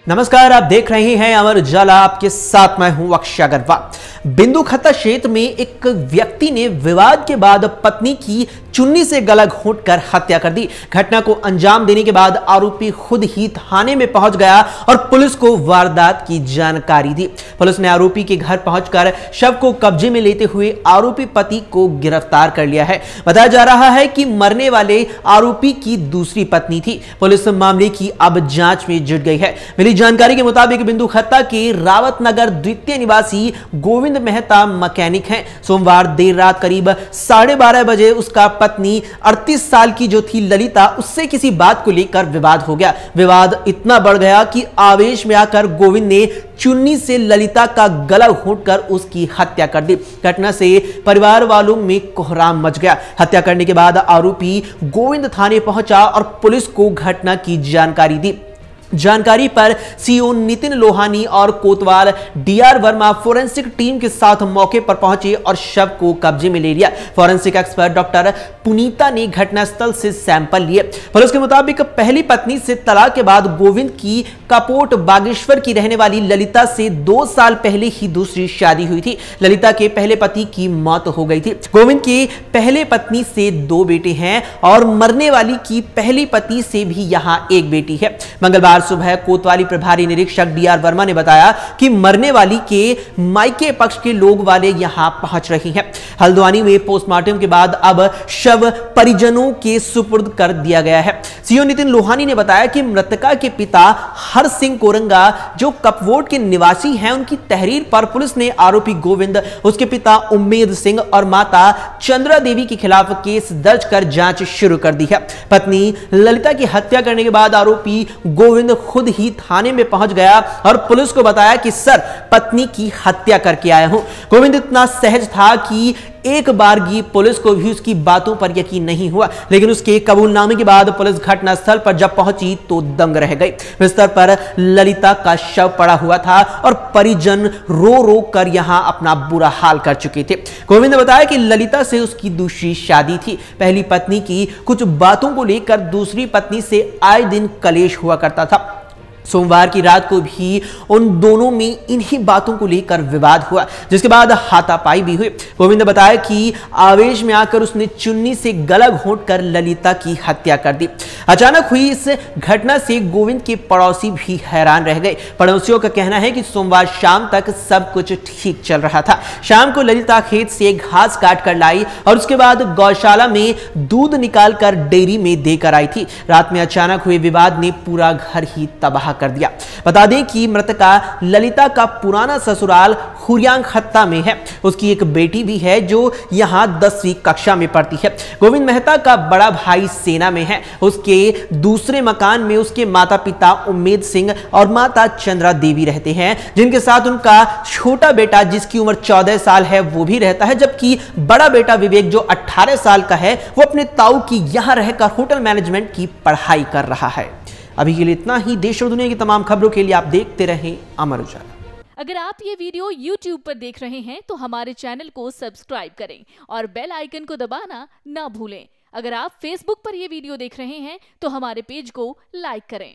नमस्कार, आप देख रहे हैं अमर उजाला। आपके साथ मैं हूं अक्षय अग्रवाल। बिंदु खत्ता क्षेत्र में एक व्यक्ति ने विवाद के बाद पत्नी की चुन्नी से गला घोंटकर हत्या कर दी। घटना को अंजाम देने के बाद आरोपी खुद ही थाने में पहुंच गया और पुलिस को वारदात की जानकारी दी। पुलिस ने आरोपी के घर पहुंचकर शव को कब्जे में लेते हुए आरोपी पति को गिरफ्तार कर लिया है। बताया जा रहा है कि मरने वाले आरोपी की दूसरी पत्नी थी। पुलिस मामले की अब जांच में जुट गई है। मिली जानकारी के मुताबिक बिंदु खत्ता के रावत नगर द्वितीय निवासी गोविंद मेहता मैकेनिक हैं। सोमवार देर रात करीब 12:30 बजे उसका पत्नी 38 साल की जो थी ललिता, उससे किसी बात को लेकर विवाद हो गया। विवाद इतना बढ़ गया कि आवेश में आकर गोविंद ने चुन्नी से ललिता का गला घोंटकर उसकी हत्या कर दी। घटना से परिवार वालों में कोहराम मच गया। हत्या करने के बाद आरोपी गोविंद थाने पहुंचा और पुलिस को घटना की जानकारी दी। जानकारी पर सीओ नितिन लोहानी और कोतवाल डीआर वर्मा फोरेंसिक टीम के साथ मौके पर पहुंचे और शव को कब्जे में ले लिया। फोरेंसिक एक्सपर्ट डॉक्टर पुनीता ने घटनास्थल से सैंपल लिए। पुलिस के मुताबिक पहली पत्नी से तलाक के बाद गोविंद की कपोट बागेश्वर की रहने वाली ललिता से 2 साल पहले ही दूसरी शादी हुई थी। ललिता के पहले पति की मौत हो गई थी। गोविंद की पहले पत्नी से 2 बेटे हैं और मरने वाली की पहली पति से भी यहां एक बेटी है। मंगलवार सुबह कोतवाली प्रभारी निरीक्षक डीआर वर्मा ने बताया कि मरने वाली के मायके पक्ष के लोग वाले यहां पहुंच रहे हैं। हल्द्वानी में पोस्टमार्टम के बाद अब शव परिजनों के सुपुर्द कर दिया गया है। सीओ नितिन लोहानी ने बताया कि मृतका के पिता हर सिंह कोरंगा जो कपवोट के निवासी हैं, उनकी तहरीर पर पुलिस ने आरोपी गोविंद, उसके पिता उम्मेद सिंह और माता चंद्रा देवी के खिलाफ केस दर्ज कर जांच शुरू कर दी है। पत्नी ललिता की हत्या करने के बाद आरोपी गोविंद खुद ही थाने में पहुंच गया और पुलिस को बताया कि सर, पत्नी की हत्या करके आया हूं। गोविंद इतना सहज था कि एक बारगी पुलिस को भी उसकी बातों पर यकीन नहीं हुआ, लेकिन उसके कबूलनामे के बाद पुलिस घटनास्थल पर जब पहुंची तो दंग रह गई। बिस्तर पर ललिता का शव पड़ा हुआ था और परिजन रो रो कर यहां अपना बुरा हाल कर चुके थे। गोविंद ने बताया कि ललिता से उसकी दूसरी शादी थी। पहली पत्नी की कुछ बातों को लेकर दूसरी पत्नी से आए दिन कलेश हुआ करता था। सोमवार की रात को भी उन दोनों में इन्हीं बातों को लेकर विवाद हुआ, जिसके बाद हाथापाई भी हुई। गोविंद ने बताया कि आवेश में आकर उसने चुन्नी से गला घोंटकर ललिता की हत्या कर दी। अचानक हुई इस घटना से गोविंद के पड़ोसी भी हैरान रह गए। पड़ोसियों का कहना है कि सोमवार शाम तक सब कुछ ठीक चल रहा था। शाम को ललिता खेत से घास काट कर लाई और उसके बाद गौशाला में दूध निकालकर डेयरी में देकर आई थी। रात में अचानक हुए विवाद ने पूरा घर ही तबाह कर दिया। बता दें कि मृतका ललिता का पुराना ससुराल हुरियांग खत्ता में है। उसकी एक बेटी भी है जो यहां 10वीं कक्षा में पढ़ती है। गोविंद मेहता का बड़ा भाई सेना में है। उसके दूसरे मकान में उसके माता पिता उम्मेद सिंह और माता चंद्रा देवी रहते हैं, जिनके साथ उनका छोटा बेटा जिसकी उम्र 14 साल है वो भी रहता है, जबकि बड़ा बेटा विवेक जो 18 साल का है वो अपने ताऊ की यहां रहकर होटल मैनेजमेंट की पढ़ाई कर रहा है। अभी के लिए इतना ही। देश और दुनिया की तमाम खबरों के लिए आप देखते रहें अमर उजाला। अगर आप ये वीडियो YouTube पर देख रहे हैं तो हमारे चैनल को सब्सक्राइब करें और बेल आइकन को दबाना ना भूलें। अगर आप Facebook पर ये वीडियो देख रहे हैं तो हमारे पेज को लाइक करें।